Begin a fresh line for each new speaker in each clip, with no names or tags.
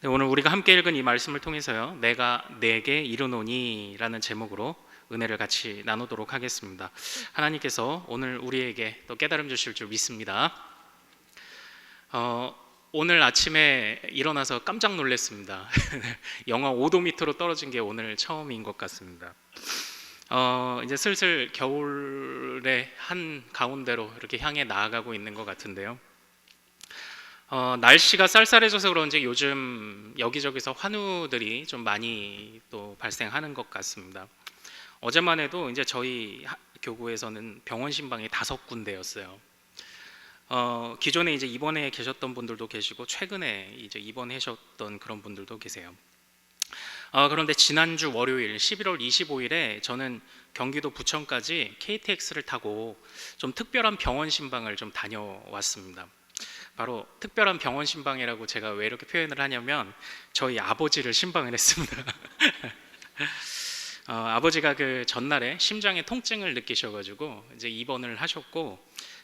네, 오늘 우리가 함께 읽은 이 말씀을 통해서요, 내가 내게 이르노니 라는 제목으로 은혜를 같이 나누도록 하겠습니다. 하나님께서 오늘 우리에게 또 깨달음 주실 줄 믿습니다. 오늘 아침에 일어나서 깜짝 놀랐습니다. 영하 5도 밑으로 떨어진 게 오늘 처음인 것 같습니다. 이제 슬슬 겨울의 한 가운데로 이렇게 향해 나아가고 있는 것 같은데요. 날씨가 쌀쌀해져서 그런지 요즘 여기저기서 환우들이 좀 많이 또 발생하는 것 같습니다. 어제만 해도 이제 저희 교구에서는 병원 신방이 5군데였어요. 기존에 이제 입원해 계셨던 분들도 계시고 최근에 이제 입원하셨던 그런 분들도 계세요. 그런데 지난주 월요일 11월 25일에 저는 경기도 부천까지 KTX를 타고 좀 특별한 병원 신방을 좀 다녀왔습니다. 바로 특별한 병원 신방이라고 제가 왜 이렇게 표현을 하냐면 저희 아버지를 신방을 했습니다. 아버지가 그 전날에 심장에 통증을 느끼셔가지고 이제 입원을 하셨고,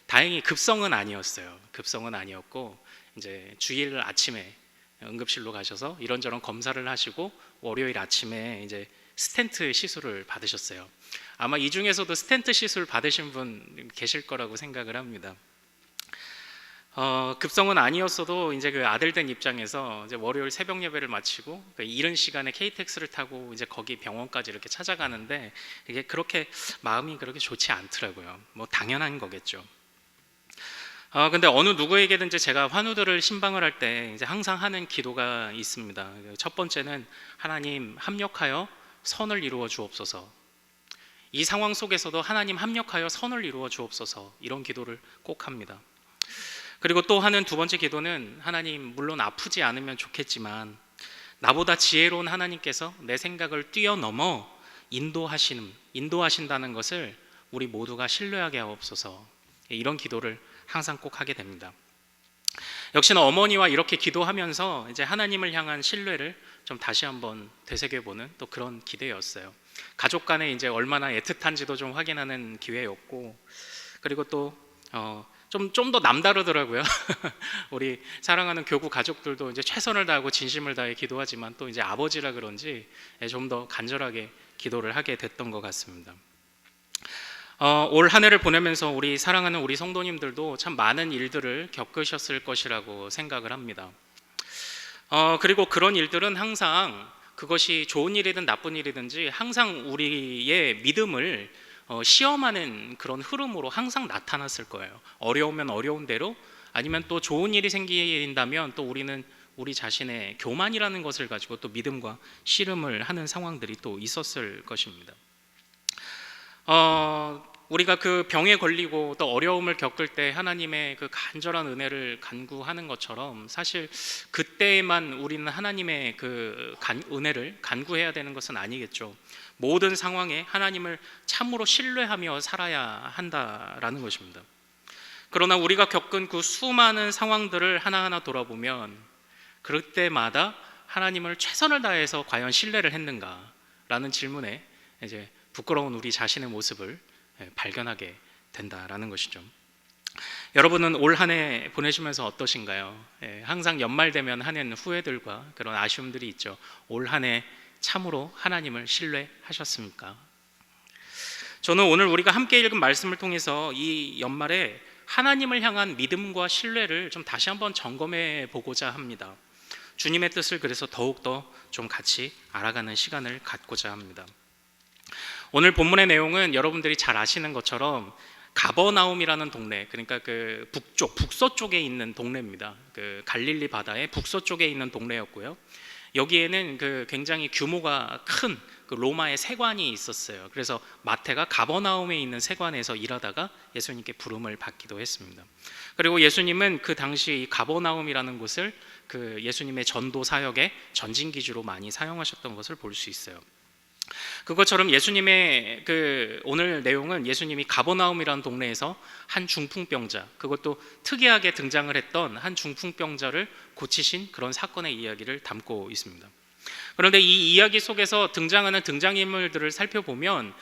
다행히 급성은 아니었어요. 급성은 아니었고 이제 주일 아침에 응급실로 가셔서 이런저런 검사를 하시고 월요일 아침에 이제 스텐트 시술을 받으셨어요. 아마 이 중에서도 스텐트 시술 받으신 분 계실 거라고 생각을 합니다. 급성은 아니었어도 이제 그 아들된 입장에서 이제 월요일 새벽 예배를 마치고 그 이른 시간에 KTX를 타고 이제 거기 병원까지 이렇게 찾아가는데 이게 그렇게 마음이 그렇게 좋지 않더라고요. 뭐 당연한 거겠죠. 근데 어느 누구에게든지 제가 환우들을 신방을 할 때 이제 항상 하는 기도가 있습니다. 첫 번째는 하나님 합력하여 선을 이루어 주옵소서. 이 상황 속에서도 하나님 합력하여 선을 이루어 주옵소서, 이런 기도를 꼭 합니다. 그리고 또 하는 두 번째 기도는 하나님, 물론 아프지 않으면 좋겠지만 나보다 지혜로운 하나님께서 내 생각을 뛰어넘어 인도하신다는 것을 우리 모두가 신뢰하게 하옵소서, 이런 기도를 항상 꼭 하게 됩니다. 역시나 어머니와 이렇게 기도하면서 이제 하나님을 향한 신뢰를 좀 다시 한번 되새겨보는 또 그런 기대였어요. 가족 간에 이제 얼마나 애틋한지도 좀 확인하는 기회였고, 그리고 또 좀 더 남다르더라고요. 우리 사랑하는 교구 가족들도 이제 최선을 다하고 진심을 다해 기도하지만 또 이제 아버지라 그런지 좀 더 간절하게 기도를 하게 됐던 것 같습니다. 올 한 해를 보내면서 우리 사랑하는 우리 성도님들도 참 많은 일들을 겪으셨을 것이라고 생각을 합니다. 그리고 그런 일들은 항상 그것이 좋은 일이든 나쁜 일이든지 항상 우리의 믿음을 시험하는 그런 흐름으로 항상 나타났을 거예요. 어려우면 어려운 대로, 아니면 또 좋은 일이 생긴다면 또 우리는 우리 자신의 교만이라는 것을 가지고 또 믿음과 씨름을 하는 상황들이 또 있었을 것입니다. 우리가 그 병에 걸리고 또 어려움을 겪을 때 하나님의 그 간절한 은혜를 간구하는 것처럼, 사실 그때에만 우리는 하나님의 그 은혜를 간구해야 되는 것은 아니겠죠. 모든 상황에 하나님을 참으로 신뢰하며 살아야 한다라는 것입니다. 그러나 우리가 겪은 그 수많은 상황들을 하나하나 돌아보면 그때마다 하나님을 최선을 다해서 과연 신뢰를 했는가라는 질문에 이제 부끄러운 우리 자신의 모습을 발견하게 된다라는 것이죠. 여러분은 올 한 해 보내시면서 어떠신가요? 항상 연말 되면 하는 후회들과 그런 아쉬움들이 있죠. 올 한 해 참으로 하나님을 신뢰하셨습니까? 저는 오늘 우리가 함께 읽은 말씀을 통해서 이 연말에 하나님을 향한 믿음과 신뢰를 좀 다시 한번 점검해 보고자 합니다. 주님의 뜻을 그래서 더욱더 좀 같이 알아가는 시간을 갖고자 합니다. 오늘 본문의 내용은 여러분들이 잘 아시는 것처럼 가버나움이라는 동네, 그러니까 그 북서쪽에 있는 동네입니다. 그 갈릴리 바다의 북서쪽에 있는 동네였고요. 여기에는 그 굉장히 규모가 큰 그 로마의 세관이 있었어요. 그래서 마태가 가버나움에 있는 세관에서 일하다가 예수님께 부름을 받기도 했습니다. 그리고 예수님은 그 당시 이 가버나움이라는 곳을 그 예수님의 전도 사역의 전진 기지로 많이 사용하셨던 것을 볼 수 있어요. 그것처럼 예수님의 그 오늘 내용은 예수님이 가버나움이라는 동네에서 한 중풍병자, 그것도 특이하게 등장을 했던 한 중풍병자를 고치신 그런 사건의 이야기를 담고 있습니다. 그런데 이 이야기 속에서 등장하는 등장인물들을 살펴보면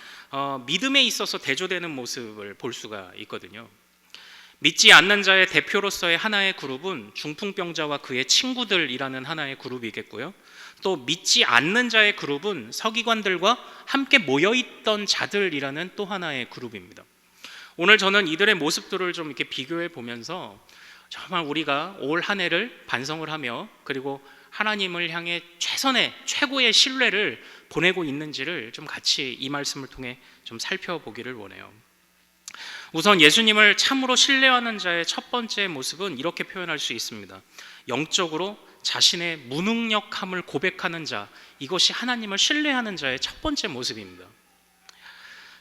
믿음에 있어서 대조되는 모습을 볼 수가 있거든요. 믿지 않는 자의 대표로서의 하나의 그룹은 중풍병자와 그의 친구들이라는 하나의 그룹이겠고요. 또 믿지 않는 자의 그룹은 서기관들과 함께 모여있던 자들이라는 또 하나의 그룹입니다. 오늘 저는 이들의 모습들을 좀 이렇게 비교해 보면서 정말 우리가 올 한 해를 반성을 하며 그리고 하나님을 향해 최고의 신뢰를 보내고 있는지를 좀 같이 이 말씀을 통해 좀 살펴보기를 원해요. 우선 예수님을 참으로 신뢰하는 자의 첫 번째 모습은 이렇게 표현할 수 있습니다. 영적으로 자신의 무능력함을 고백하는 자, 이것이 하나님을 신뢰하는 자의 첫 번째 모습입니다.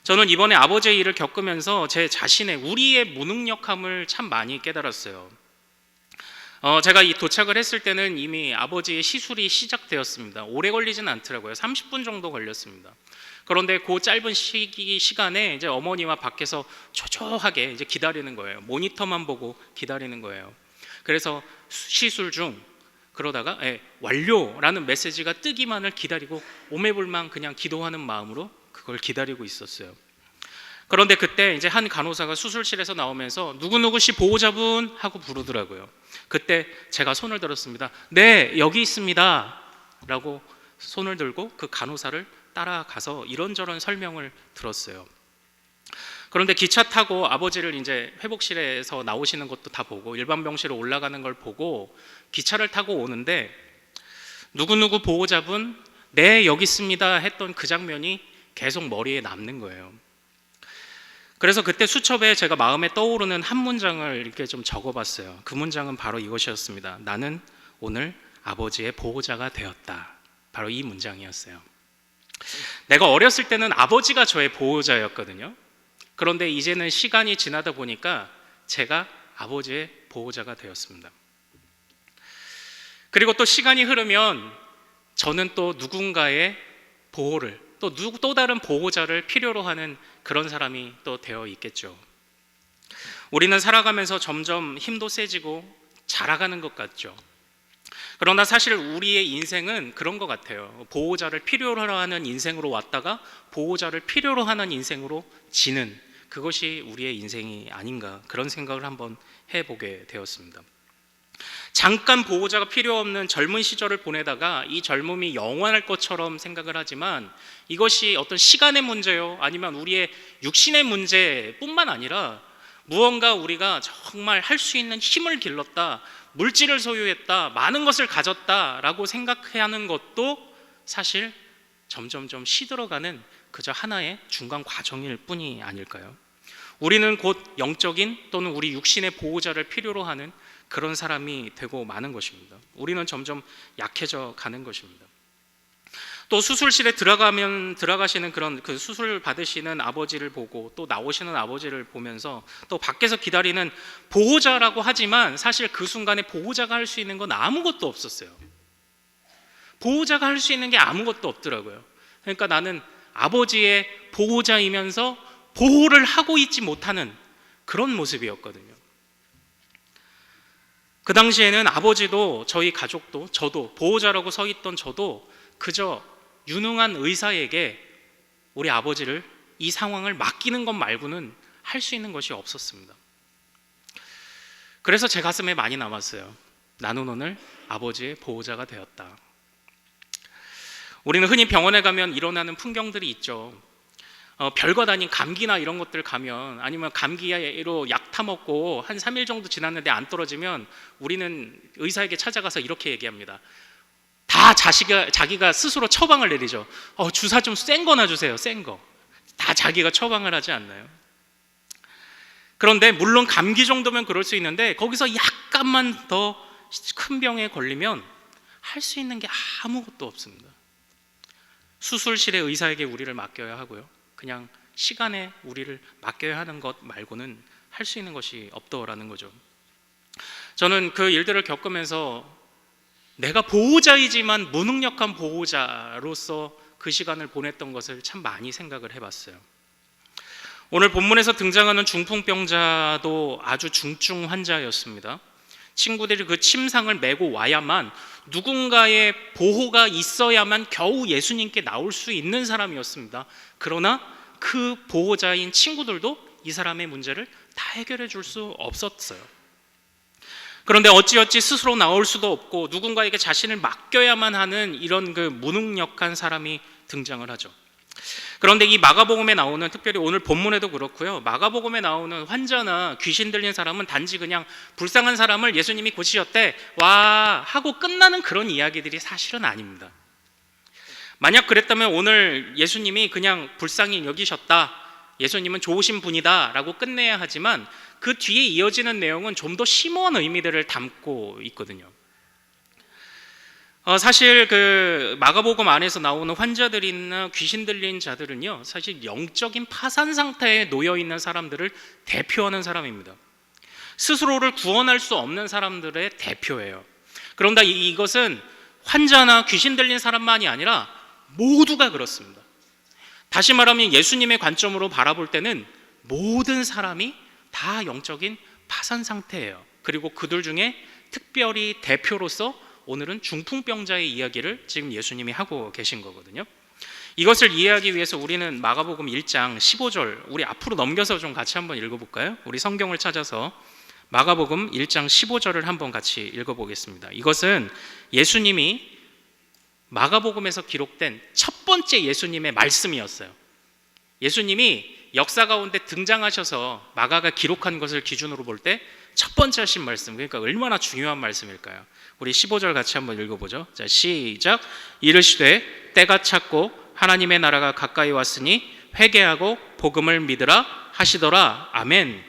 저는 이번에 아버지의 일을 겪으면서 제 자신의 우리의 무능력함을 참 많이 깨달았어요. 제가 도착을 했을 때는 이미 아버지의 시술이 시작되었습니다. 오래 걸리진 않더라고요. 30분 정도 걸렸습니다. 그런데 그 짧은 시간에 이제 어머니와 밖에서 초조하게 이제 기다리는 거예요. 모니터만 보고 기다리는 거예요. 그래서 시술 중 그러다가 완료라는 메시지가 뜨기만을 기다리고 오매불망 그냥 기도하는 마음으로 그걸 기다리고 있었어요. 그런데 그때 이제 한 간호사가 수술실에서 나오면서 누구누구 씨 보호자분 하고 부르더라고요. 그때 제가 손을 들었습니다. 네, 여기 있습니다 라고 손을 들고 그 간호사를 따라가서 이런저런 설명을 들었어요. 그런데 기차 타고 아버지를 이제 회복실에서 나오시는 것도 다 보고 일반 병실로 올라가는 걸 보고 기차를 타고 오는데 누구누구 보호자분 네 여기 있습니다 했던 그 장면이 계속 머리에 남는 거예요. 그래서 그때 수첩에 제가 마음에 떠오르는 한 문장을 이렇게 좀 적어봤어요. 그 문장은 바로 이것이었습니다. 나는 오늘 아버지의 보호자가 되었다. 바로 이 문장이었어요. 내가 어렸을 때는 아버지가 저의 보호자였거든요. 그런데 이제는 시간이 지나다 보니까 제가 아버지의 보호자가 되었습니다. 그리고 또 시간이 흐르면 저는 또 누군가의 보호를 또 다른 보호자를 필요로 하는 그런 사람이 또 되어 있겠죠. 우리는 살아가면서 점점 힘도 세지고 자라가는 것 같죠. 그러나 사실 우리의 인생은 그런 것 같아요. 보호자를 필요로 하는 인생으로 왔다가 보호자를 필요로 하는 인생으로 지는 그것이 우리의 인생이 아닌가 그런 생각을 한번 해보게 되었습니다. 잠깐 보호자가 필요 없는 젊은 시절을 보내다가 이 젊음이 영원할 것처럼 생각을 하지만 이것이 어떤 시간의 문제요 아니면 우리의 육신의 문제뿐만 아니라 무언가 우리가 정말 할 수 있는 힘을 길렀다, 물질을 소유했다, 많은 것을 가졌다라고 생각하는 것도 사실 점점점 시들어가는 그저 하나의 중간 과정일 뿐이 아닐까요? 우리는 곧 영적인 또는 우리 육신의 보호자를 필요로 하는 그런 사람이 되고 마는 것입니다. 우리는 점점 약해져 가는 것입니다. 또 수술실에 들어가시는 그런 그 수술 받으시는 아버지를 보고 또 나오시는 아버지를 보면서 또 밖에서 기다리는 보호자라고 하지만 사실 그 순간에 보호자가 할 수 있는 건 아무것도 없었어요. 보호자가 할 수 있는 게 아무것도 없더라고요. 그러니까 나는 아버지의 보호자이면서 보호를 하고 있지 못하는 그런 모습이었거든요. 그 당시에는 아버지도 저희 가족도 저도 보호자라고 서 있던 저도 그저 유능한 의사에게 우리 아버지를 이 상황을 맡기는 것 말고는 할 수 있는 것이 없었습니다. 그래서 제 가슴에 많이 남았어요. 나는 오늘 아버지의 보호자가 되었다. 우리는 흔히 병원에 가면 일어나는 풍경들이 있죠. 별것 아닌 감기나 이런 것들 가면 아니면 감기로 약 타먹고 한 3일 정도 지났는데 안 떨어지면 우리는 의사에게 찾아가서 이렇게 얘기합니다. 다 자기가 스스로 처방을 내리죠. 주사 좀 센 거나 주세요. 센 거. 다 자기가 처방을 하지 않나요? 그런데 물론 감기 정도면 그럴 수 있는데 거기서 약간만 더 큰 병에 걸리면 할 수 있는 게 아무것도 없습니다. 수술실의 의사에게 우리를 맡겨야 하고요. 그냥 시간에 우리를 맡겨야 하는 것 말고는 할 수 있는 것이 없더라는 거죠. 저는 그 일들을 겪으면서 내가 보호자이지만 무능력한 보호자로서 그 시간을 보냈던 것을 참 많이 생각을 해봤어요. 오늘 본문에서 등장하는 중풍병자도 아주 중증 환자였습니다. 친구들이 그 침상을 메고 와야만 누군가의 보호가 있어야만 겨우 예수님께 나올 수 있는 사람이었습니다. 그러나 그 보호자인 친구들도 이 사람의 문제를 다 해결해 줄 수 없었어요. 그런데 어찌어찌 스스로 나올 수도 없고 누군가에게 자신을 맡겨야만 하는 이런 그 무능력한 사람이 등장을 하죠. 그런데 이 마가복음에 나오는, 특별히 오늘 본문에도 그렇고요, 마가복음에 나오는 환자나 귀신 들린 사람은 단지 그냥 불쌍한 사람을 예수님이 고치셨대 와 하고 끝나는 그런 이야기들이 사실은 아닙니다. 만약 그랬다면 오늘 예수님이 그냥 불쌍히 여기셨다, 예수님은 좋으신 분이다 라고 끝내야 하지만 그 뒤에 이어지는 내용은 좀 더 심오한 의미들을 담고 있거든요. 사실 그 마가복음 안에서 나오는 환자들이나 귀신 들린 자들은요, 사실 영적인 파산 상태에 놓여 있는 사람들을 대표하는 사람입니다. 스스로를 구원할 수 없는 사람들의 대표예요. 그런데 이것은 환자나 귀신 들린 사람만이 아니라 모두가 그렇습니다. 다시 말하면 예수님의 관점으로 바라볼 때는 모든 사람이 다 영적인 파산 상태예요. 그리고 그들 중에 특별히 대표로서 오늘은 중풍병자의 이야기를 지금 예수님이 하고 계신 거거든요. 이것을 이해하기 위해서 우리는 마가복음 1장 15절, 우리 앞으로 넘겨서 좀 같이 한번 읽어볼까요? 우리 성경을 찾아서 마가복음 1장 15절을 한번 같이 읽어보겠습니다. 이것은 예수님이 마가복음에서 기록된 첫 번째 예수님의 말씀이었어요. 예수님이 역사 가운데 등장하셔서 마가가 기록한 것을 기준으로 볼 때 첫 번째 하신 말씀, 그러니까 얼마나 중요한 말씀일까요? 우리 15절 같이 한번 읽어보죠. 자, 시작. 이르시되 때가 찼고 하나님의 나라가 가까이 왔으니 회개하고 복음을 믿으라 하시더라. 아멘.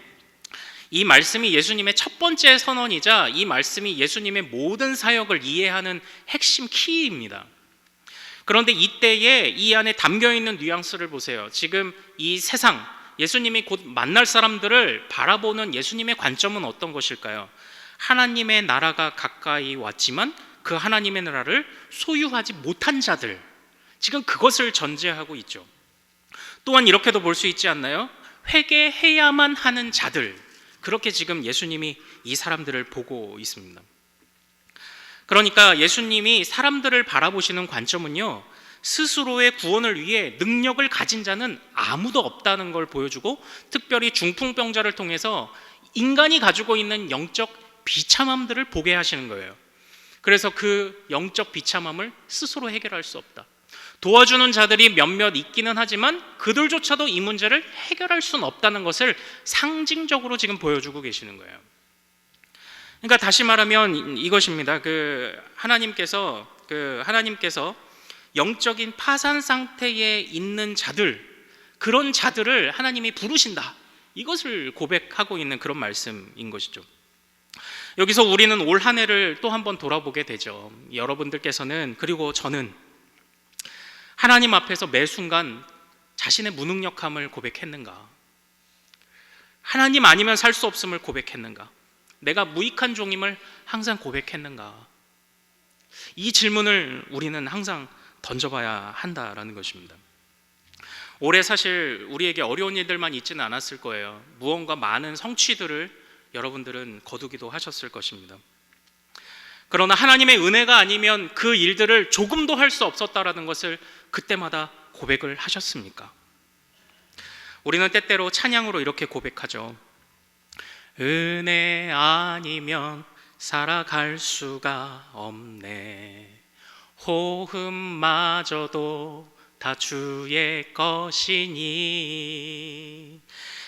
이 말씀이 예수님의 첫 번째 선언이자 이 말씀이 예수님의 모든 사역을 이해하는 핵심 키입니다. 그런데 이때에 이 안에 담겨있는 뉘앙스를 보세요. 지금 이 세상, 예수님이 곧 만날 사람들을 바라보는 예수님의 관점은 어떤 것일까요? 하나님의 나라가 가까이 왔지만 그 하나님의 나라를 소유하지 못한 자들, 지금 그것을 전제하고 있죠. 또한 이렇게도 볼 수 있지 않나요? 회개해야만 하는 자들, 그렇게 지금 예수님이 이 사람들을 보고 있습니다. 그러니까 예수님이 사람들을 바라보시는 관점은요, 스스로의 구원을 위해 능력을 가진 자는 아무도 없다는 걸 보여주고, 특별히 중풍병자를 통해서 인간이 가지고 있는 영적 비참함들을 보게 하시는 거예요. 그래서 그 영적 비참함을 스스로 해결할 수 없다, 도와주는 자들이 몇몇 있기는 하지만 그들조차도 이 문제를 해결할 수는 없다는 것을 상징적으로 지금 보여주고 계시는 거예요. 그러니까 다시 말하면 이것입니다. 하나님께서 영적인 파산 상태에 있는 자들, 그런 자들을 하나님이 부르신다, 이것을 고백하고 있는 그런 말씀인 것이죠. 여기서 우리는 올 한 해를 또 한번 돌아보게 되죠. 여러분들께서는, 그리고 저는 하나님 앞에서 매 순간 자신의 무능력함을 고백했는가? 하나님 아니면 살 수 없음을 고백했는가? 내가 무익한 종임을 항상 고백했는가? 이 질문을 우리는 항상 던져봐야 한다라는 것입니다. 올해 사실 우리에게 어려운 일들만 있지는 않았을 거예요. 무언가 많은 성취들을 여러분들은 거두기도 하셨을 것입니다. 그러나 하나님의 은혜가 아니면 그 일들을 조금도 할 수 없었다라는 것을 그때마다 고백을 하셨습니까? 우리는 때때로 찬양으로 이렇게 고백하죠. 은혜 아니면 살아갈 수가 없네. 호흡마저도 다 주의 것이니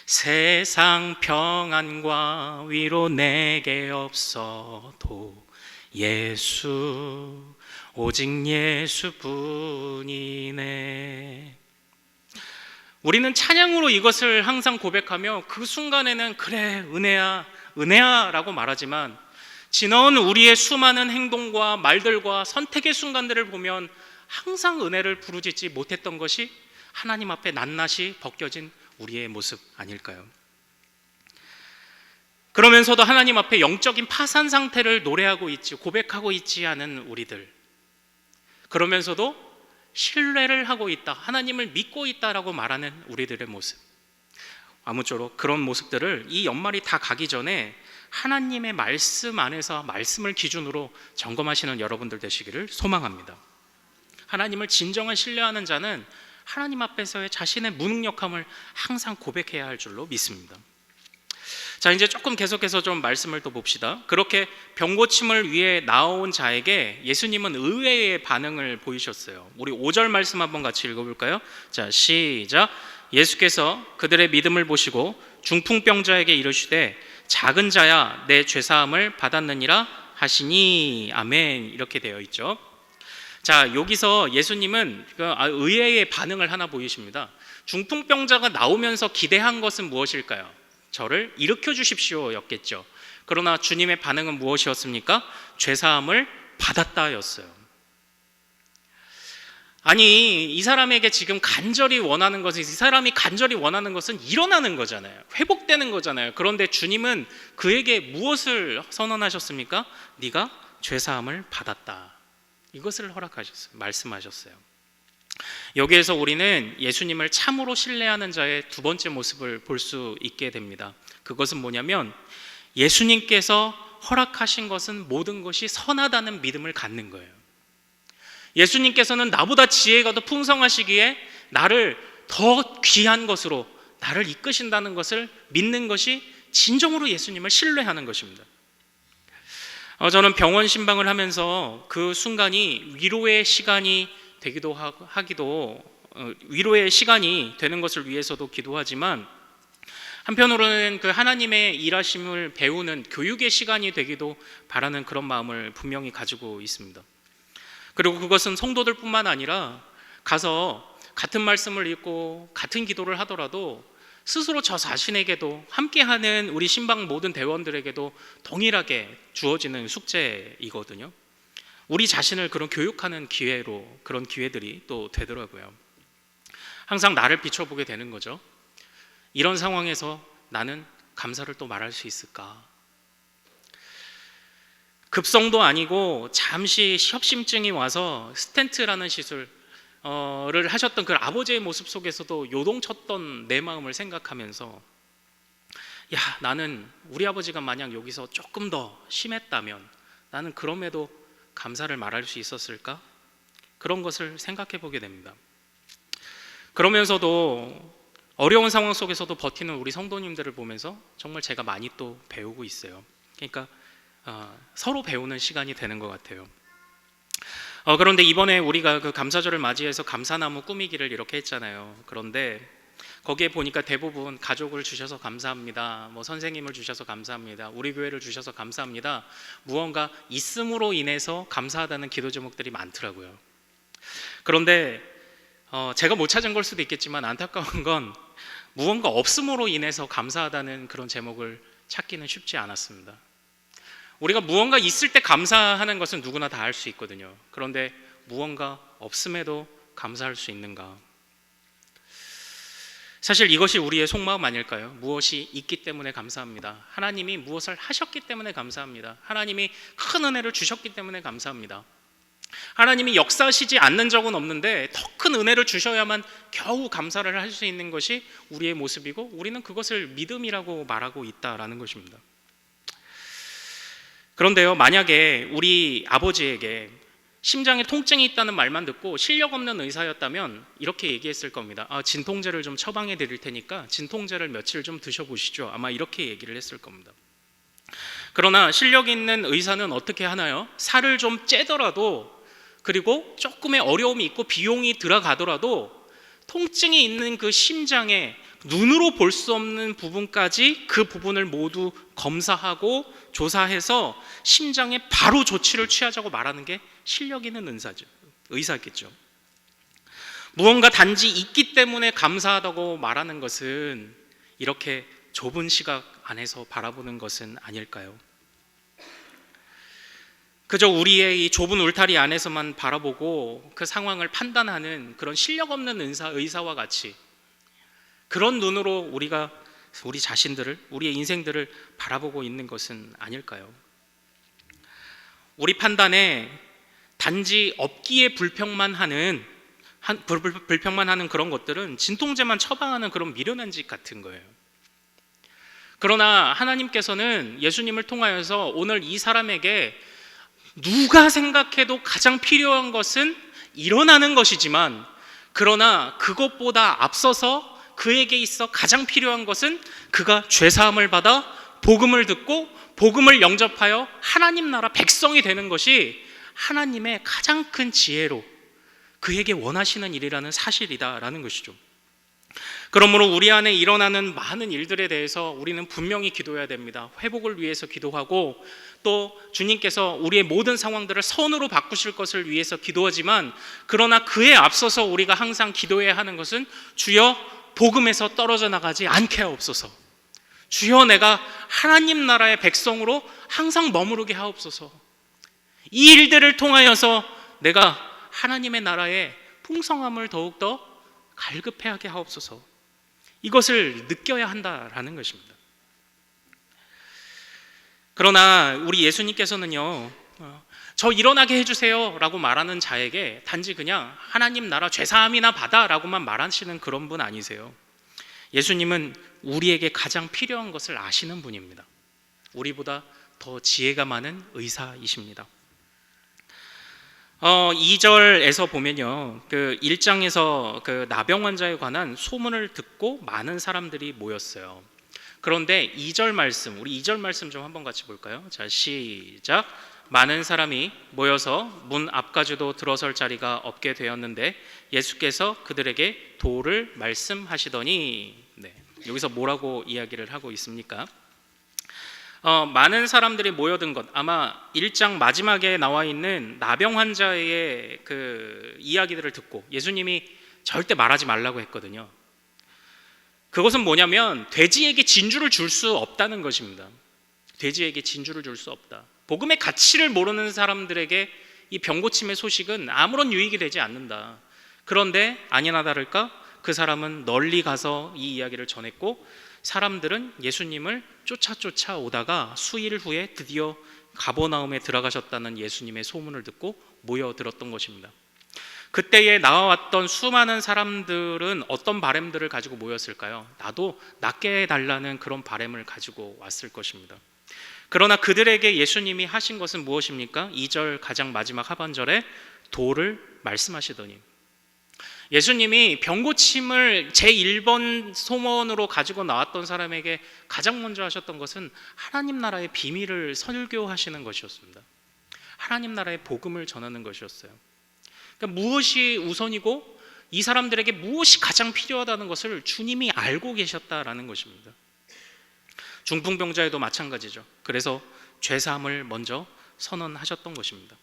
세상 평안과 위로 내게 없어도 예수, 오직 예수뿐이네. 우리는 찬양으로 이것을 항상 고백하며 그 순간에는 그래 은혜야 은혜야 라고 말하지만, 지나온 우리의 수많은 행동과 말들과 선택의 순간들을 보면 항상 은혜를 부르짖지 못했던 것이 하나님 앞에 낱낱이 벗겨진 우리의 모습 아닐까요? 그러면서도 하나님 앞에 영적인 파산 상태를 노래하고 있지, 고백하고 있지 않은 우리들, 그러면서도 신뢰를 하고 있다, 하나님을 믿고 있다라고 말하는 우리들의 모습, 아무쪼록 그런 모습들을 이 연말이 다 가기 전에 하나님의 말씀 안에서 말씀을 기준으로 점검하시는 여러분들 되시기를 소망합니다. 하나님을 진정한 신뢰하는 자는 하나님 앞에서의 자신의 무능력함을 항상 고백해야 할 줄로 믿습니다. 자, 이제 조금 계속해서 좀 말씀을 또 봅시다. 그렇게 병고침을 위해 나온 자에게 예수님은 의외의 반응을 보이셨어요. 우리 5절 말씀 한번 같이 읽어볼까요? 자, 시작. 예수께서 그들의 믿음을 보시고 중풍병자에게 이르시되 작은 자야 내 죄사함을 받았느니라 하시니. 아멘. 이렇게 되어 있죠. 자, 여기서 예수님은 의외의 반응을 하나 보이십니다. 중풍병자가 나오면서 기대한 것은 무엇일까요? 저를 일으켜 주십시오 였겠죠. 그러나 주님의 반응은 무엇이었습니까? 죄사함을 받았다였어요. 아니, 이 사람에게 지금 간절히 원하는 것은, 이 사람이 간절히 원하는 것은 일어나는 거잖아요. 회복되는 거잖아요. 그런데 주님은 그에게 무엇을 선언하셨습니까? 네가 죄사함을 받았다. 이것을 허락하셨어요. 말씀하셨어요. 여기에서 우리는 예수님을 참으로 신뢰하는 자의 두 번째 모습을 볼 수 있게 됩니다. 그것은 뭐냐면 예수님께서 허락하신 것은 모든 것이 선하다는 믿음을 갖는 거예요. 예수님께서는 나보다 지혜가 더 풍성하시기에 나를 더 귀한 것으로 나를 이끄신다는 것을 믿는 것이 진정으로 예수님을 신뢰하는 것입니다. 저는 병원 신방을 하면서 그 순간이 위로의 시간이 되기도 위로의 시간이 되는 것을 위해서도 기도하지만, 한편으로는 그 하나님의 일하심을 배우는 교육의 시간이 되기도 바라는 그런 마음을 분명히 가지고 있습니다. 그리고 그것은 성도들뿐만 아니라 가서 같은 말씀을 읽고 같은 기도를 하더라도 스스로 저 자신에게도, 함께하는 우리 신방 모든 대원들에게도 동일하게 주어지는 숙제이거든요. 우리 자신을 그런 교육하는 기회로, 그런 기회들이 또 되더라고요. 항상 나를 비춰보게 되는 거죠. 이런 상황에서 나는 감사를 또 말할 수 있을까? 급성도 아니고 잠시 협심증이 와서 스텐트라는 시술을 하셨던 그 아버지의 모습 속에서도 요동쳤던 내 마음을 생각하면서, 야, 나는 우리 아버지가 만약 여기서 조금 더 심했다면 나는 그럼에도 감사를 말할 수 있었을까? 그런 것을 생각해 보게 됩니다. 그러면서도 어려운 상황 속에서도 버티는 우리 성도님들을 보면서 정말 제가 많이 또 배우고 있어요. 그러니까 서로 배우는 시간이 되는 것 같아요. 그런데 이번에 우리가 그 감사절을 맞이해서 감사나무 꾸미기를 이렇게 했잖아요. 그런데 거기에 보니까 대부분 가족을 주셔서 감사합니다, 뭐 선생님을 주셔서 감사합니다, 우리 교회를 주셔서 감사합니다, 무언가 있음으로 인해서 감사하다는 기도 제목들이 많더라고요. 그런데 제가 못 찾은 걸 수도 있겠지만 안타까운 건 무언가 없음으로 인해서 감사하다는 그런 제목을 찾기는 쉽지 않았습니다. 우리가 무언가 있을 때 감사하는 것은 누구나 다 할 수 있거든요. 그런데 무언가 없음에도 감사할 수 있는가? 사실 이것이 우리의 속마음 아닐까요? 무엇이 있기 때문에 감사합니다. 하나님이 무엇을 하셨기 때문에 감사합니다. 하나님이 큰 은혜를 주셨기 때문에 감사합니다. 하나님이 역사하시지 않는 적은 없는데 더 큰 은혜를 주셔야만 겨우 감사를 할 수 있는 것이 우리의 모습이고, 우리는 그것을 믿음이라고 말하고 있다라는 것입니다. 그런데요, 만약에 우리 아버지에게 심장에 통증이 있다는 말만 듣고 실력 없는 의사였다면 이렇게 얘기했을 겁니다. 진통제를 좀 처방해 드릴 테니까 진통제를 며칠 좀 드셔보시죠. 아마 이렇게 얘기를 했을 겁니다. 그러나 실력 있는 의사는 어떻게 하나요? 살을 좀 째더라도, 그리고 조금의 어려움이 있고 비용이 들어가더라도 통증이 있는 그 심장에 눈으로 볼 수 없는 부분까지 그 부분을 모두 검사하고 조사해서 심장에 바로 조치를 취하자고 말하는 게 실력 있는 의사겠죠. 무언가 단지 있기 때문에 감사하다고 말하는 것은 이렇게 좁은 시각 안에서 바라보는 것은 아닐까요? 그저 우리의 이 좁은 울타리 안에서만 바라보고 그 상황을 판단하는 그런 실력 없는 의사와 같이 그런 눈으로 우리가 우리 자신들을, 우리의 인생들을 바라보고 있는 것은 아닐까요? 우리 판단에 단지 없기에 불평만 하는 그런 것들은 진통제만 처방하는 그런 미련한 짓 같은 거예요. 그러나 하나님께서는 예수님을 통하여서 오늘 이 사람에게 누가 생각해도 가장 필요한 것은 일어나는 것이지만, 그러나 그것보다 앞서서 그에게 있어 가장 필요한 것은 그가 죄사함을 받아 복음을 듣고 복음을 영접하여 하나님 나라 백성이 되는 것이 하나님의 가장 큰 지혜로 그에게 원하시는 일이라는 사실이다라는 것이죠. 그러므로 우리 안에 일어나는 많은 일들에 대해서 우리는 분명히 기도해야 됩니다. 회복을 위해서 기도하고 또 주님께서 우리의 모든 상황들을 선으로 바꾸실 것을 위해서 기도하지만, 그러나 그에 앞서서 우리가 항상 기도해야 하는 것은 주여 복음에서 떨어져 나가지 않게 하옵소서. 주여 내가 하나님 나라의 백성으로 항상 머무르게 하옵소서. 이 일들을 통하여서 내가 하나님의 나라의 풍성함을 더욱더 갈급해하게 하옵소서. 이것을 느껴야 한다라는 것입니다. 그러나 우리 예수님께서는요, 저 일어나게 해주세요 라고 말하는 자에게 단지 그냥 하나님 나라 죄사함이나 받아 라고만 말하시는 그런 분 아니세요. 예수님은 우리에게 가장 필요한 것을 아시는 분입니다. 우리보다 더 지혜가 많은 의사이십니다. 2절에서 보면요, 그 1장에서 그 나병 환자에 관한 소문을 듣고 많은 사람들이 모였어요. 그런데 2절 말씀, 우리 2절 말씀 좀 한번 같이 볼까요? 자, 시작. 많은 사람이 모여서 문 앞까지도 들어설 자리가 없게 되었는데 예수께서 그들에게 도를 말씀하시더니, 여기서 뭐라고 이야기를 하고 있습니까? 많은 사람들이 모여든 것, 아마 1장 마지막에 나와 있는 나병 환자의 그 이야기들을 듣고 예수님이 절대 말하지 말라고 했거든요. 그것은 뭐냐면 돼지에게 진주를 줄 수 없다는 것입니다. 돼지에게 진주를 줄 수 없다. 복음의 가치를 모르는 사람들에게 이 병고침의 소식은 아무런 유익이 되지 않는다. 그런데 아니나 다를까 그 사람은 널리 가서 이 이야기를 전했고, 사람들은 예수님을 쫓아 오다가 수일 후에 드디어 가버나움에 들어가셨다는 예수님의 소문을 듣고 모여들었던 것입니다. 그때에 나와왔던 수많은 사람들은 어떤 바램들을 가지고 모였을까요? 나도 낫게 해달라는 그런 바램을 가지고 왔을 것입니다. 그러나 그들에게 예수님이 하신 것은 무엇입니까? 2절 가장 마지막 하반절에 도를 말씀하시더니, 예수님이 병고침을 제1번 소원으로 가지고 나왔던 사람에게 가장 먼저 하셨던 것은 하나님 나라의 비밀을 설교하시는 것이었습니다. 하나님 나라의 복음을 전하는 것이었어요. 그러니까 무엇이 우선이고 이 사람들에게 무엇이 가장 필요하다는 것을 주님이 알고 계셨다라는 것입니다. 중풍병자에도 마찬가지죠. 그래서 죄사함을 먼저 선언하셨던 것입니다.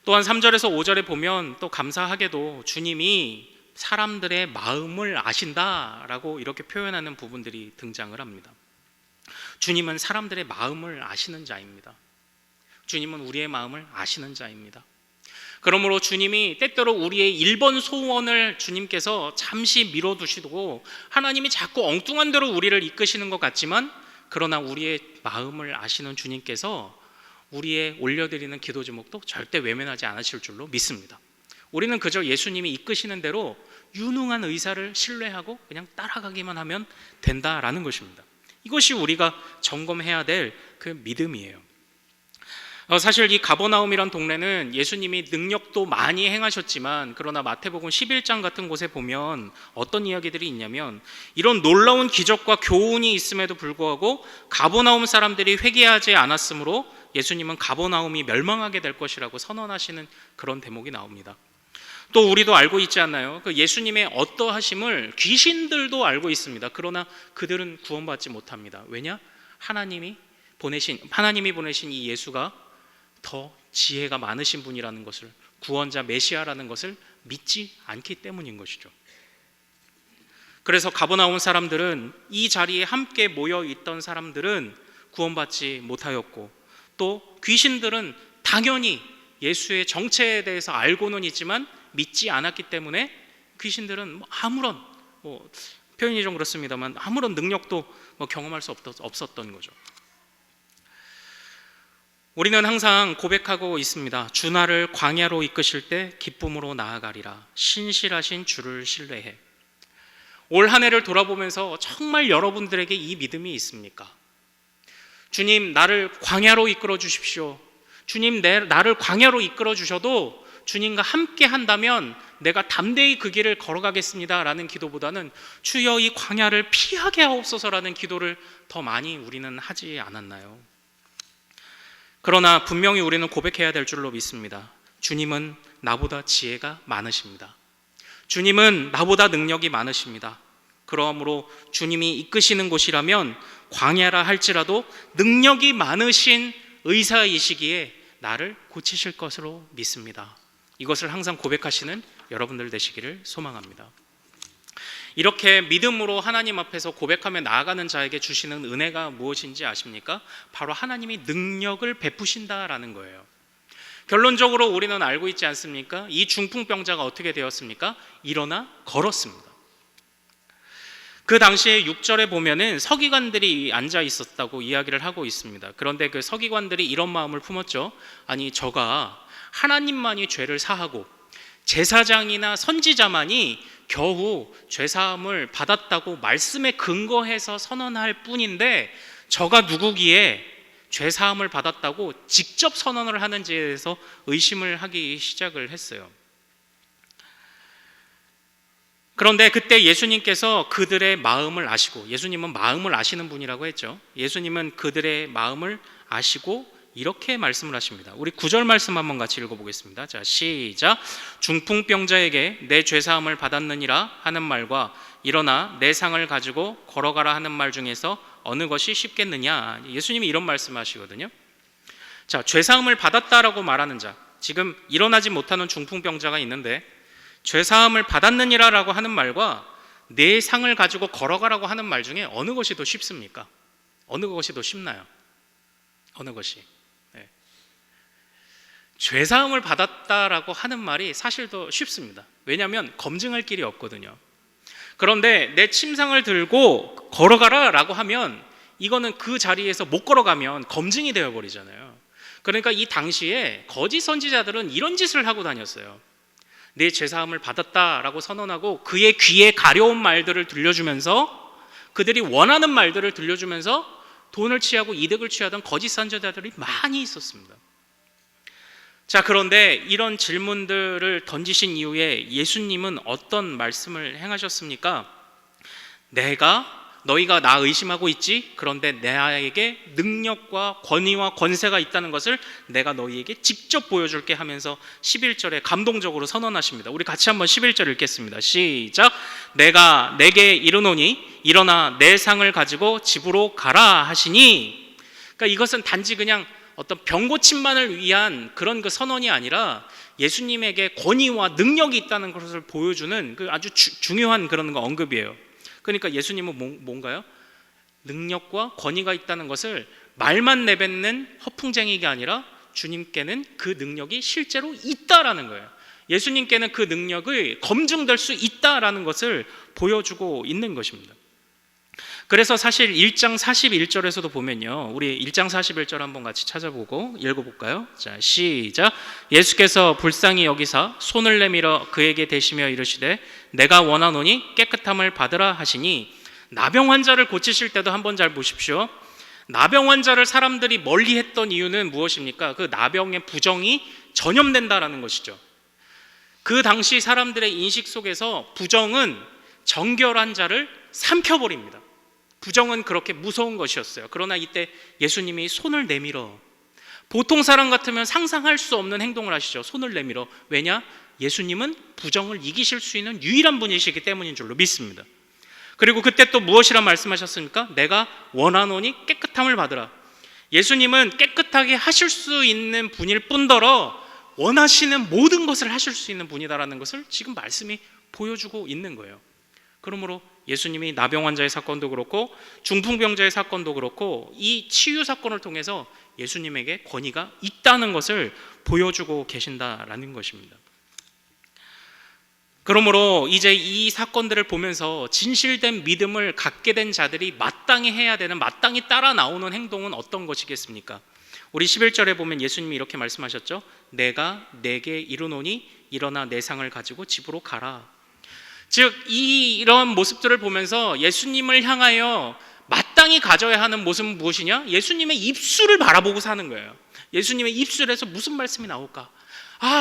또한 3절에서 5절에 보면 또 감사하게도 주님이 사람들의 마음을 아신다라고 이렇게 표현하는 부분들이 등장을 합니다. 주님은 사람들의 마음을 아시는 자입니다. 주님은 우리의 마음을 아시는 자입니다. 그러므로 주님이 때때로 우리의 1번 소원을 주님께서 잠시 미뤄두시고 하나님이 자꾸 엉뚱한 대로 우리를 이끄시는 것 같지만, 그러나 우리의 마음을 아시는 주님께서 우리의 올려드리는 기도 제목도 절대 외면하지 않으실 줄로 믿습니다. 우리는 그저 예수님이 이끄시는 대로 유능한 의사를 신뢰하고 그냥 따라가기만 하면 된다라는 것입니다. 이것이 우리가 점검해야 될 그 믿음이에요. 사실 이 가버나움이란 동네는 예수님이 능력도 많이 행하셨지만, 그러나 마태복음 11장 같은 곳에 보면 어떤 이야기들이 있냐면, 이런 놀라운 기적과 교훈이 있음에도 불구하고 가버나움 사람들이 회개하지 않았으므로 예수님은 가버나움이 멸망하게 될 것이라고 선언하시는 그런 대목이 나옵니다. 또 우리도 알고 있지 않나요? 그 예수님의 어떠하심을 귀신들도 알고 있습니다. 그러나 그들은 구원받지 못합니다. 왜냐? 하나님이 보내신 이 예수가 더 지혜가 많으신 분이라는 것을, 구원자 메시아라는 것을 믿지 않기 때문인 것이죠. 그래서 가버나움 사람들은, 이 자리에 함께 모여 있던 사람들은 구원받지 못하였고, 또 귀신들은 당연히 예수의 정체에 대해서 알고는 있지만 믿지 않았기 때문에 귀신들은 아무런 표현이 좀 그렇습니다만 아무런 능력도 경험할 수 없었던 거죠. 우리는 항상 고백하고 있습니다. 주 나를 광야로 이끄실 때 기쁨으로 나아가리라. 신실하신 주를 신뢰해. 올 한 해를 돌아보면서 정말 여러분들에게 이 믿음이 있습니까? 주님, 나를 광야로 이끌어 주십시오. 주님, 나를 광야로 이끌어 주셔도 주님과 함께 한다면 내가 담대히 그 길을 걸어가겠습니다 라는 기도보다는 주여 이 광야를 피하게 하옵소서라는 기도를 더 많이 우리는 하지 않았나요? 그러나 분명히 우리는 고백해야 될 줄로 믿습니다. 주님은 나보다 지혜가 많으십니다. 주님은 나보다 능력이 많으십니다. 그러므로 주님이 이끄시는 곳이라면 광야라 할지라도 능력이 많으신 의사이시기에 나를 고치실 것으로 믿습니다. 이것을 항상 고백하시는 여러분들 되시기를 소망합니다. 이렇게 믿음으로 하나님 앞에서 고백하며 나아가는 자에게 주시는 은혜가 무엇인지 아십니까? 바로 하나님이 능력을 베푸신다라는 거예요. 결론적으로 우리는 알고 있지 않습니까? 이 중풍병자가 어떻게 되었습니까? 일어나 걸었습니다. 그 당시에 6절에 보면은 서기관들이 앉아 있었다고 이야기를 하고 있습니다. 그런데 그 서기관들이 이런 마음을 품었죠. 아니, 저가 하나님만이 죄를 사하고 제사장이나 선지자만이 겨우 죄사함을 받았다고 말씀에 근거해서 선언할 뿐인데 저가 누구기에 죄사함을 받았다고 직접 선언을 하는지에 대해서 의심을 하기 시작을 했어요. 그런데 그때 예수님께서 그들의 마음을 아시고, 예수님은 마음을 아시는 분이라고 했죠. 예수님은 그들의 마음을 아시고 이렇게 말씀을 하십니다. 우리 9절 말씀 한번 같이 읽어보겠습니다. 자, 시작. 중풍병자에게 내 죄사함을 받았느니라 하는 말과 일어나 내 상을 가지고 걸어가라 하는 말 중에서 어느 것이 쉽겠느냐. 예수님이 이런 말씀하시거든요. 자, 죄사함을 받았다라고 말하는 자, 지금 일어나지 못하는 중풍병자가 있는데 죄사함을 받았느니라라고 하는 말과 내 상을 가지고 걸어가라고 하는 말 중에 어느 것이 더 쉽습니까? 어느 것이 더 쉽나요? 어느 것이? 네. 죄사함을 받았다라고 하는 말이 사실 더 쉽습니다. 왜냐하면 검증할 길이 없거든요. 그런데 내 침상을 들고 걸어가라 라고 하면 이거는 그 자리에서 못 걸어가면 검증이 되어버리잖아요. 그러니까 이 당시에 거짓 선지자들은 이런 짓을 하고 다녔어요. 내 죄사함을 받았다라고 선언하고 그의 귀에 가려운 말들을 들려주면서, 그들이 원하는 말들을 들려주면서 돈을 취하고 이득을 취하던 거짓 선지자들이 많이 있었습니다. 자, 그런데 이런 질문들을 던지신 이후에 예수님은 어떤 말씀을 행하셨습니까? 너희가 나 의심하고 있지? 그런데 나에게 능력과 권위와 권세가 있다는 것을 내가 너희에게 직접 보여줄게 하면서 11절에 감동적으로 선언하십니다. 우리 같이 한번 11절 읽겠습니다. 시작. 내가 내게 이르노니 일어나 내 상을 가지고 집으로 가라 하시니. 그러니까 이것은 단지 그냥 어떤 병고침만을 위한 그런 그 선언이 아니라 예수님에게 권위와 능력이 있다는 것을 보여주는 그 아주 중요한 그런 거 언급이에요. 그러니까 예수님은 뭔가요? 능력과 권위가 있다는 것을 말만 내뱉는 허풍쟁이가 아니라 주님께는 그 능력이 실제로 있다라는 거예요. 예수님께는 그 능력이 검증될 수 있다라는 것을 보여주고 있는 것입니다. 그래서 사실 1장 41절에서도 보면요, 우리 1장 41절 한번 같이 찾아보고 읽어볼까요? 자, 시작. 예수께서 불쌍히 여기사 손을 내밀어 그에게 대시며 이르시되 내가 원하노니 깨끗함을 받으라 하시니. 나병 환자를 고치실 때도 한번 잘 보십시오. 나병 환자를 사람들이 멀리 했던 이유는 무엇입니까? 그 나병의 부정이 전염된다라는 것이죠. 그 당시 사람들의 인식 속에서 부정은 정결한 자를 삼켜버립니다. 부정은 그렇게 무서운 것이었어요. 그러나 이때 예수님이 손을 내밀어, 보통 사람 같으면 상상할 수 없는 행동을 하시죠. 손을 내밀어. 왜냐? 예수님은 부정을 이기실 수 있는 유일한 분이시기 때문인 줄로 믿습니다. 그리고 그때 또 무엇이라 말씀하셨습니까? 내가 원하노니 깨끗함을 받으라. 예수님은 깨끗하게 하실 수 있는 분일 뿐더러 원하시는 모든 것을 하실 수 있는 분이다라는 것을 지금 말씀이 보여주고 있는 거예요. 그러므로 예수님이 나병 환자의 사건도 그렇고 중풍병자의 사건도 그렇고 이 치유 사건을 통해서 예수님에게 권위가 있다는 것을 보여주고 계신다라는 것입니다. 그러므로 이제 이 사건들을 보면서 진실된 믿음을 갖게 된 자들이 마땅히 해야 되는, 마땅히 따라 나오는 행동은 어떤 것이겠습니까? 우리 11절에 보면 예수님이 이렇게 말씀하셨죠. 내가 내게 이르노니 일어나 내 상을 가지고 집으로 가라. 즉 이런 모습들을 보면서 예수님을 향하여 마땅히 가져야 하는 모습은 무엇이냐? 예수님의 입술을 바라보고 사는 거예요. 예수님의 입술에서 무슨 말씀이 나올까?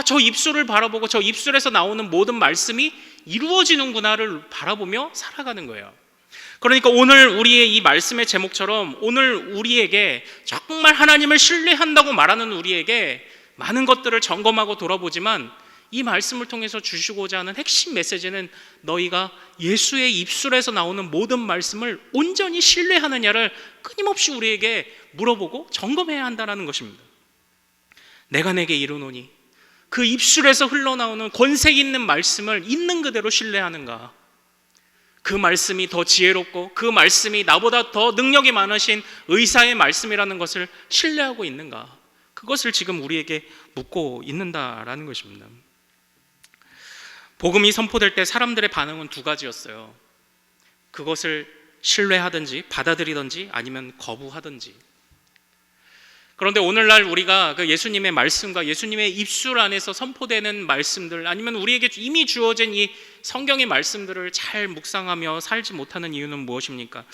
저 입술을 바라보고 저 입술에서 나오는 모든 말씀이 이루어지는구나를 바라보며 살아가는 거예요. 그러니까 오늘 우리의 이 말씀의 제목처럼 오늘 우리에게 정말 하나님을 신뢰한다고 말하는 우리에게 많은 것들을 점검하고 돌아보지만 이 말씀을 통해서 주시고자 하는 핵심 메시지는 너희가 예수의 입술에서 나오는 모든 말씀을 온전히 신뢰하느냐를 끊임없이 우리에게 물어보고 점검해야 한다는 것입니다. 내가 내게 이르노니 그 입술에서 흘러나오는 권세 있는 말씀을 있는 그대로 신뢰하는가? 그 말씀이 더 지혜롭고 그 말씀이 나보다 더 능력이 많으신 의사의 말씀이라는 것을 신뢰하고 있는가? 그것을 지금 우리에게 묻고 있는다라는 것입니다. 복음이 선포될 때 사람들의 반응은 두 가지였어요. 그것을 신뢰하든지 받아들이든지 아니면 거부하든지. 그런데 오늘날 우리가 그 예수님의 말씀과 예수님의 입술 안에서 선포되는 말씀들 아니면 우리에게 이미 주어진 이 성경의 말씀들을 잘 묵상하며 살지 못하는 이유는 무엇입니까?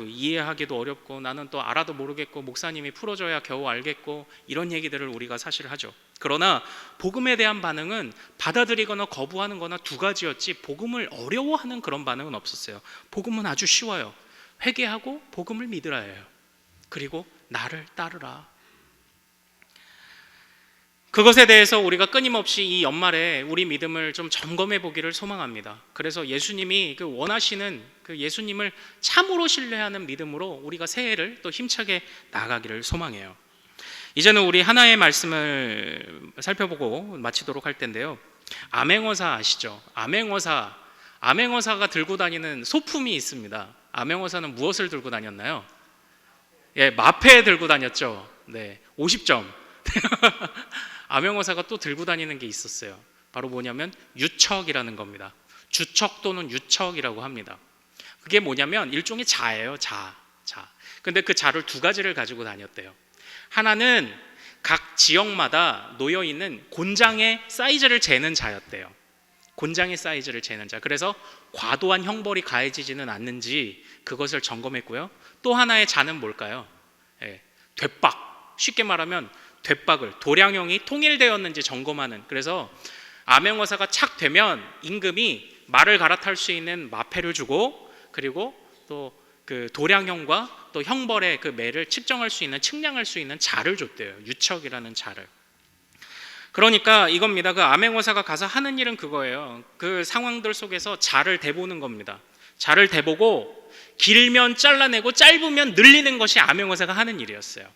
이해하기도 어렵고 나는 또 알아도 모르겠고 목사님이 풀어줘야 겨우 알겠고 이런 얘기들을 우리가 사실 하죠. 그러나 복음에 대한 반응은 받아들이거나 거부하는 거나 두 가지였지 복음을 어려워하는 그런 반응은 없었어요. 복음은 아주 쉬워요. 회개하고 복음을 믿으라 해요. 그리고 나를 따르라. 그것에 대해서 우리가 끊임없이 이 연말에 우리 믿음을 좀 점검해 보기를 소망합니다. 그래서 예수님이 원하시는 그 예수님을 참으로 신뢰하는 믿음으로 우리가 새해를 또 힘차게 나아가기를 소망해요. 이제는 우리 하나의 말씀을 살펴보고 마치도록 할 텐데요. 암행어사 아시죠? 암행어사가 들고 다니는 소품이 있습니다. 암행어사는 무엇을 들고 다녔나요? 마패 들고 다녔죠. 50점. 암행어사가 또 들고 다니는 게 있었어요. 바로 뭐냐면 유척이라는 겁니다. 주척 또는 유척이라고 합니다. 그게 뭐냐면 일종의 자예요. 자. 근데 그 자를 두 가지를 가지고 다녔대요. 하나는 각 지역마다 놓여 있는 곤장의 사이즈를 재는 자였대요. 곤장의 사이즈를 재는 자. 그래서 과도한 형벌이 가해지지는 않는지 그것을 점검했고요. 또 하나의 자는 뭘까요? 돛박. 쉽게 말하면 돛박을 도량형이 통일되었는지 점검하는. 그래서 암행어사가 착 되면 임금이 말을 갈아탈 수 있는 마패를 주고 그리고 또 그 도량형과 또 형벌의 그 매를 측정할 수 있는 측량할 수 있는 자를 줬대요. 유척이라는 자를. 그러니까 이겁니다. 그 암행어사가 가서 하는 일은 그거예요. 그 상황들 속에서 자를 대보는 겁니다. 자를 대보고 길면 잘라내고 짧으면 늘리는 것이 암행어사가 하는 일이었어요.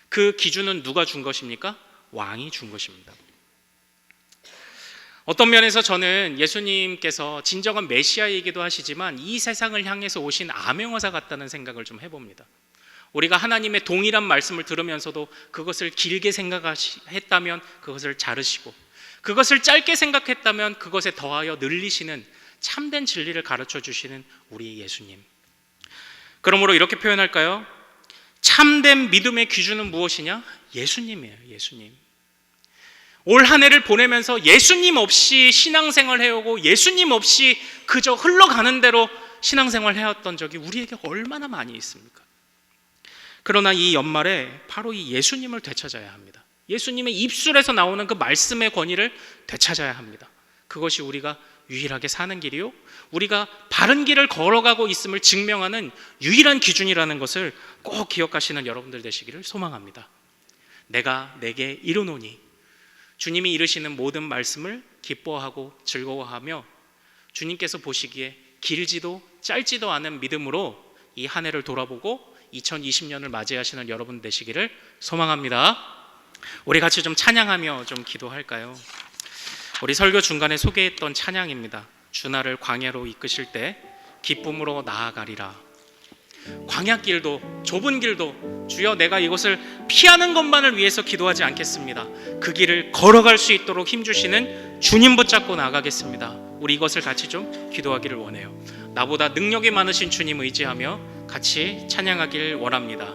그 기준은 누가 준 것입니까? 왕이 준 것입니다. 어떤 면에서 저는 예수님께서 진정한 메시아이기도 하시지만 이 세상을 향해서 오신 암행어사 같다는 생각을 좀 해봅니다. 우리가 하나님의 동일한 말씀을 들으면서도 그것을 길게 생각했다면 그것을 자르시고 그것을 짧게 생각했다면 그것에 더하여 늘리시는 참된 진리를 가르쳐 주시는 우리 예수님. 그러므로 이렇게 표현할까요? 참된 믿음의 기준은 무엇이냐? 예수님이에요. 예수님. 올 한 해를 보내면서 예수님 없이 신앙생활 해오고 예수님 없이 그저 흘러가는 대로 신앙생활 해왔던 적이 우리에게 얼마나 많이 있습니까? 그러나 이 연말에 바로 이 예수님을 되찾아야 합니다. 예수님의 입술에서 나오는 그 말씀의 권위를 되찾아야 합니다. 그것이 우리가 유일하게 사는 길이요, 우리가 바른 길을 걸어가고 있음을 증명하는 유일한 기준이라는 것을 꼭 기억하시는 여러분들 되시기를 소망합니다. 내가 내게 이르노니, 주님이 이르시는 모든 말씀을 기뻐하고 즐거워하며 주님께서 보시기에 길지도 짧지도 않은 믿음으로 이 한 해를 돌아보고 2020년을 맞이하시는 여러분 되시기를 소망합니다. 우리 같이 좀 찬양하며 좀 기도할까요? 우리 설교 중간에 소개했던 찬양입니다. 주나를 광야로 이끄실 때 기쁨으로 나아가리라. 광야길도 좁은 길도 주여 내가 이것을 피하는 것만을 위해서 기도하지 않겠습니다. 그 길을 걸어갈 수 있도록 힘주시는 주님 붙잡고 나가겠습니다. 우리 이것을 같이 좀 기도하기를 원해요. 나보다 능력이 많으신 주님 의지하며 같이 찬양하길 원합니다.